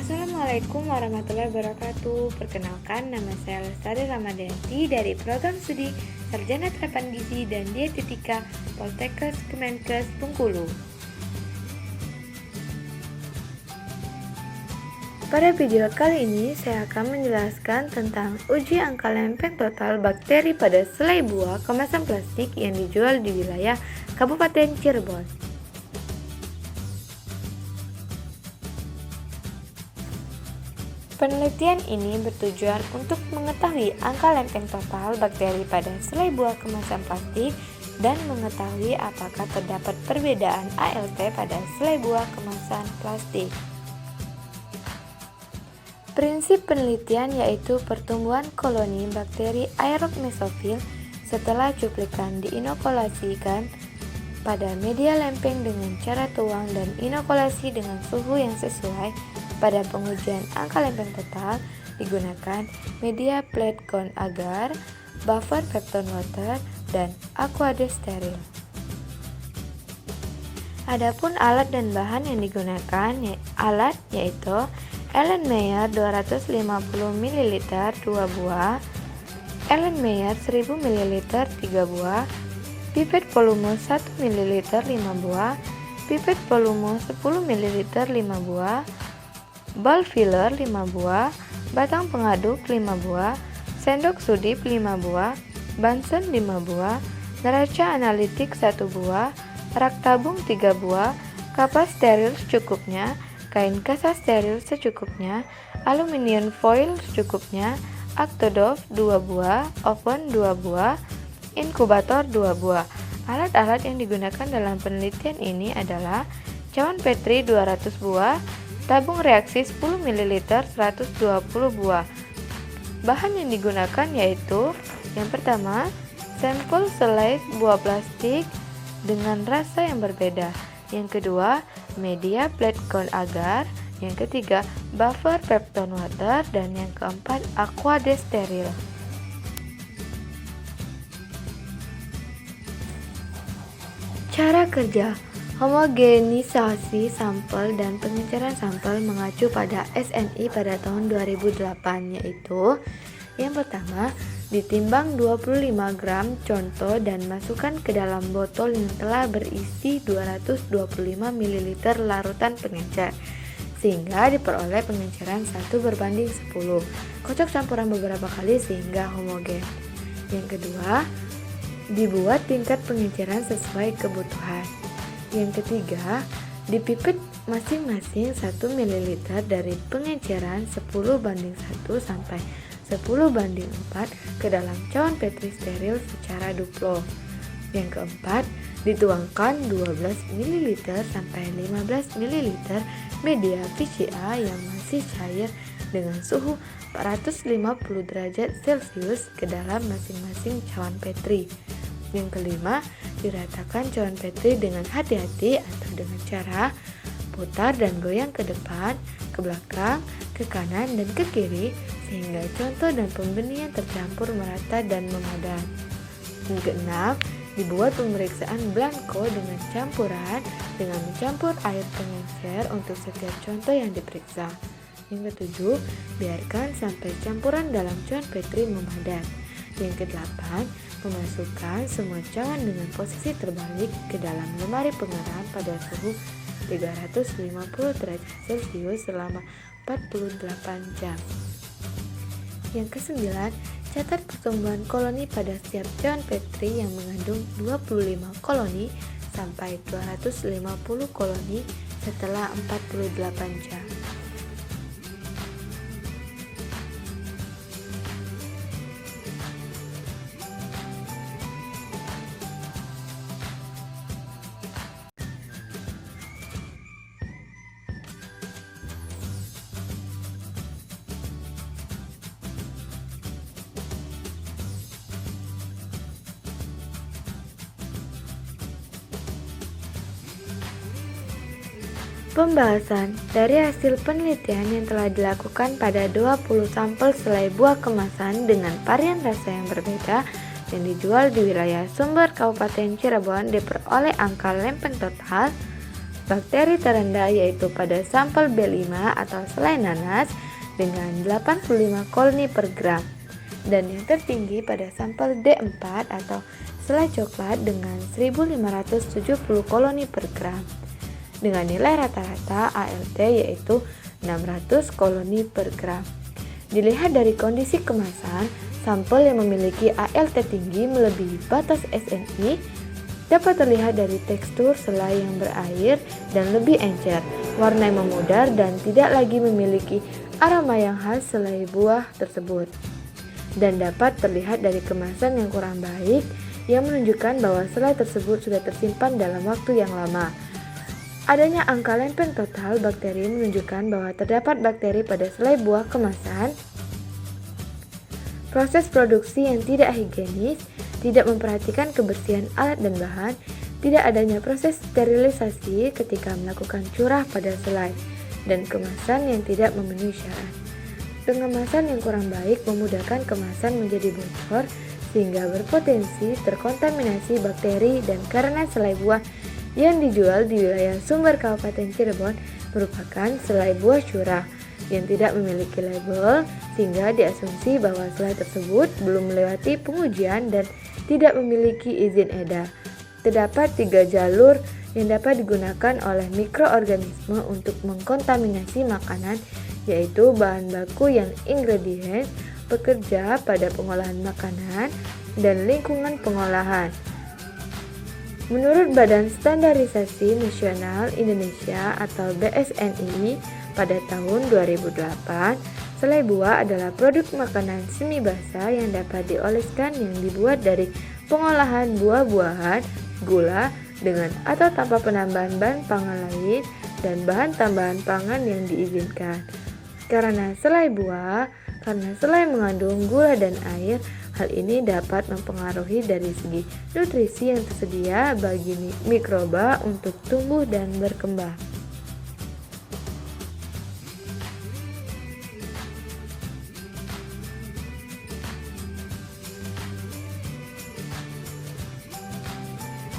Assalamualaikum warahmatullahi wabarakatuh. Perkenalkan, nama saya Lestari Ramadhanti dari Program Studi Sarjana Terapan Gizi dan Dietetika Poltekkes Kemenkes Bengkulu. Pada video kali ini, saya akan menjelaskan tentang uji angka lempeng total bakteri pada selai buah kemasan plastik yang dijual di wilayah Kabupaten Cirebon. Penelitian ini bertujuan untuk mengetahui angka lempeng total bakteri pada selai buah kemasan plastik dan mengetahui apakah terdapat perbedaan ALT pada selai buah kemasan plastik. Prinsip penelitian yaitu pertumbuhan koloni bakteri aerob mesofil setelah cuplikan diinokulasikan pada media lempeng dengan cara tuang dan inokulasi dengan suhu yang sesuai. Pada pengujian angka lempeng total digunakan media plate gon agar, buffer peptone water, dan aqueous steril. Adapun alat dan bahan yang digunakan yaitu Erlenmeyer 250 ml 2 buah, Erlenmeyer 1000 ml 3 buah, pipet volume 1 ml 5 buah, pipet volume 10 ml 5 buah, ball filler 5 buah, batang pengaduk 5 buah, sendok sudip 5 buah, Bunsen 5 buah, neraca analitik 1 buah, rak tabung 3 buah, kapas steril secukupnya, kain kasa steril secukupnya, aluminium foil secukupnya, Actodov 2 buah, oven 2 buah, inkubator 2 buah. Alat-alat yang digunakan dalam penelitian ini adalah cawan Petri 200 buah, tabung reaksi 10 ml 120 buah. Bahan yang digunakan yaitu yang pertama, sampel selai buah plastik dengan rasa yang berbeda. Yang kedua, media plate gon agar. Yang ketiga, buffer peptone water. Dan yang keempat, aqueous steril. Cara kerja: homogenisasi sampel dan pengenceran sampel mengacu pada SNI pada tahun 2008, yaitu yang pertama, ditimbang 25 gram contoh dan masukkan ke dalam botol yang telah berisi 225 ml larutan pengencer sehingga diperoleh pengenceran 1:10. Kocok campuran beberapa kali sehingga homogen. Yang kedua, dibuat tingkat pengenceran sesuai kebutuhan. Yang ketiga, dipipet masing-masing 1 ml dari pengenceran 10:1 sampai 10:4 ke dalam cawan Petri steril secara duplo. Yang keempat, dituangkan 12 ml sampai 15 ml media VCA yang masih cair dengan suhu 450 derajat Celcius ke dalam masing-masing cawan Petri. Yang kelima, diratakan cawan Petri dengan hati-hati atau dengan cara putar dan goyang ke depan, ke belakang, ke kanan, dan ke kiri sehingga contoh dan pembenihan tercampur merata dan memadat. Yang keenam, dibuat pemeriksaan blanko dengan campuran dengan mencampur air pengencer untuk setiap contoh yang diperiksa. Yang ketujuh, biarkan sampai campuran dalam cawan Petri memadat. Yang kedelapan, memasukkan semua cawan dengan posisi terbalik ke dalam lemari pengeram pada suhu 350 derajat Celcius selama 48 jam. Yang kesembilan, catat pertumbuhan koloni pada setiap cawan Petri yang mengandung 25 koloni sampai 250 koloni setelah 48 jam. Pembahasan dari hasil penelitian yang telah dilakukan pada 20 sampel selai buah kemasan dengan varian rasa yang berbeda yang dijual di wilayah Sumber Kabupaten Cirebon diperoleh angka lempeng total bakteri terendah yaitu pada sampel B5 atau selai nanas dengan 85 koloni per gram, dan yang tertinggi pada sampel D4 atau selai coklat dengan 1570 koloni per gram, dengan nilai rata-rata ALT yaitu 600 koloni per gram. Dilihat dari kondisi kemasan, sampel yang memiliki ALT tinggi melebihi batas SNI dapat terlihat dari tekstur selai yang berair dan lebih encer, warna yang memudar dan tidak lagi memiliki aroma yang khas selai buah tersebut. Dan dapat terlihat dari kemasan yang kurang baik yang menunjukkan bahwa selai tersebut sudah tersimpan dalam waktu yang lama. Adanya angka lempeng total bakteri menunjukkan bahwa terdapat bakteri pada selai buah kemasan. Proses produksi yang tidak higienis, tidak memperhatikan kebersihan alat dan bahan, tidak adanya proses sterilisasi ketika melakukan curah pada selai, dan kemasan yang tidak memenuhi syarat. Pengemasan yang kurang baik memudahkan kemasan menjadi bocor sehingga berpotensi terkontaminasi bakteri, dan karena selai buah yang dijual di wilayah Sumber Kabupaten Cirebon merupakan selai buah curah yang tidak memiliki label, sehingga diasumsi bahwa selai tersebut belum melewati pengujian dan tidak memiliki izin edar. Terdapat 3 jalur yang dapat digunakan oleh mikroorganisme untuk mengkontaminasi makanan, yaitu bahan baku yang ingredient, bekerja pada pengolahan makanan, dan lingkungan pengolahan. Menurut Badan Standarisasi Nasional Indonesia atau BSNI, pada tahun 2008, selai buah adalah produk makanan semi basah yang dapat dioleskan yang dibuat dari pengolahan buah-buahan, gula, dengan atau tanpa penambahan bahan pangan lain dan bahan tambahan pangan yang diizinkan. Karena selai mengandung gula dan air, hal ini dapat mempengaruhi dari segi nutrisi yang tersedia bagi mikroba untuk tumbuh dan berkembang.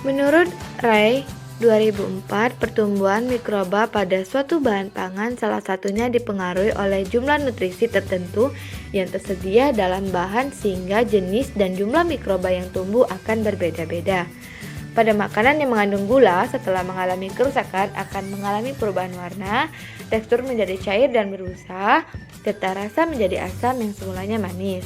Menurut Ray 2004, pertumbuhan mikroba pada suatu bahan pangan salah satunya dipengaruhi oleh jumlah nutrisi tertentu yang tersedia dalam bahan, sehingga jenis dan jumlah mikroba yang tumbuh akan berbeda-beda. Pada makanan yang mengandung gula, setelah mengalami kerusakan akan mengalami perubahan warna, tekstur menjadi cair dan berbusa, serta rasa menjadi asam yang semulanya manis.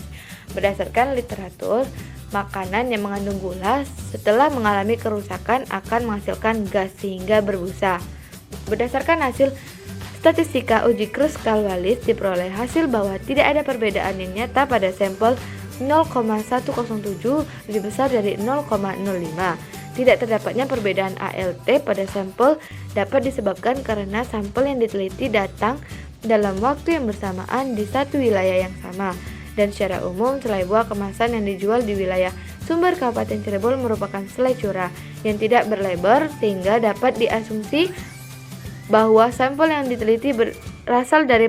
Berdasarkan literatur, makanan yang mengandung gula setelah mengalami kerusakan akan menghasilkan gas sehingga berbusa. Berdasarkan hasil statistika uji Kruskal-Wallis, diperoleh hasil bahwa tidak ada perbedaan yang nyata pada sampel 0,107 lebih besar dari 0,05. Tidak terdapatnya perbedaan ALT pada sampel dapat disebabkan karena sampel yang diteliti datang dalam waktu yang bersamaan di satu wilayah yang sama. Dan secara umum, selai buah kemasan yang dijual di wilayah Sumber Kabupaten Cirebon merupakan selai curah yang tidak berlabel, sehingga dapat diasumsi bahwa sampel yang diteliti berasal dari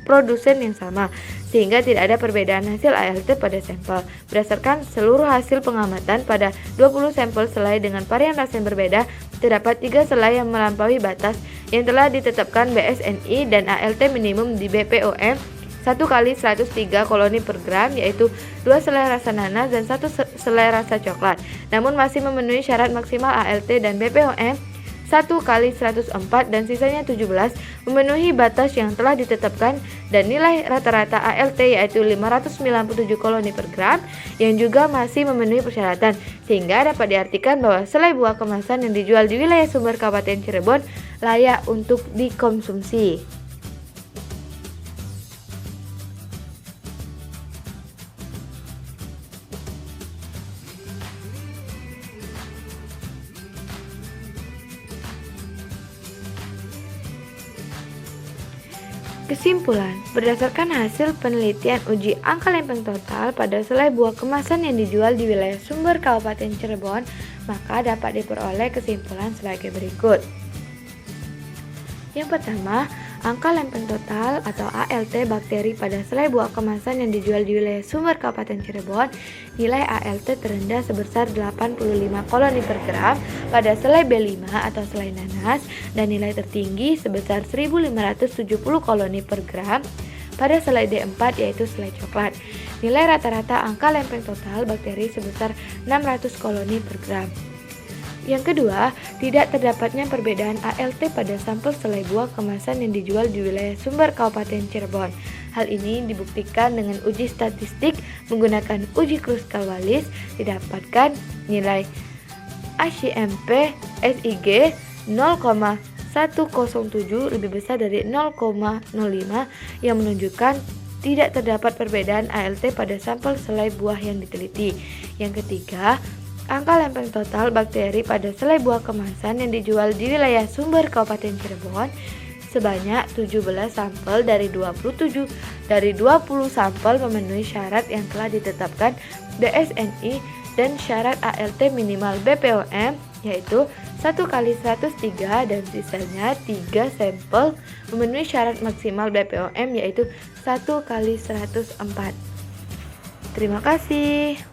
produsen yang sama, sehingga tidak ada perbedaan hasil ALT pada sampel. Berdasarkan seluruh hasil pengamatan pada 20 sampel selai dengan varian rasa yang berbeda, terdapat 3 selai yang melampaui batas yang telah ditetapkan BSNI dan ALT minimum di BPOM 1 kali 103 koloni per gram, yaitu 2 selai rasa nanas dan 1 selai rasa coklat. Namun masih memenuhi syarat maksimal ALT dan BPOM 1 kali 104 dan sisanya 17 memenuhi batas yang telah ditetapkan, dan nilai rata-rata ALT yaitu 597 koloni per gram yang juga masih memenuhi persyaratan, sehingga dapat diartikan bahwa selai buah kemasan yang dijual di wilayah Sumber Kabupaten Cirebon layak untuk dikonsumsi. Kesimpulan, berdasarkan hasil penelitian uji angka lempeng total pada selai buah kemasan yang dijual di wilayah Sumber Kabupaten Cirebon, maka dapat diperoleh kesimpulan sebagai berikut. Yang pertama, Angka lempeng total atau ALT bakteri pada selai buah kemasan yang dijual di wilayah Sumber Kabupaten Cirebon, nilai ALT terendah sebesar 85 koloni per gram pada selai B5 atau selai nanas dan nilai tertinggi sebesar 1570 koloni per gram pada selai D4 yaitu selai coklat. Nilai rata-rata angka lempeng total bakteri sebesar 600 koloni per gram. Yang kedua, tidak terdapatnya perbedaan ALT pada sampel selai buah kemasan yang dijual di wilayah Sumber Kabupaten Cirebon. Hal ini dibuktikan dengan uji statistik menggunakan uji Kruskal-Wallis, didapatkan nilai ACMP SIG 0,107 lebih besar dari 0,05 yang menunjukkan tidak terdapat perbedaan ALT pada sampel selai buah yang diteliti. Yang ketiga, angka lempeng total bakteri pada selai buah kemasan yang dijual di wilayah Sumber Kabupaten Cirebon sebanyak 17 sampel dari 20 sampel memenuhi syarat yang telah ditetapkan DSNI dan syarat ALT minimal BPOM yaitu 1 kali 103 dan sisanya 3 sampel memenuhi syarat maksimal BPOM yaitu 1 kali 104. Terima kasih.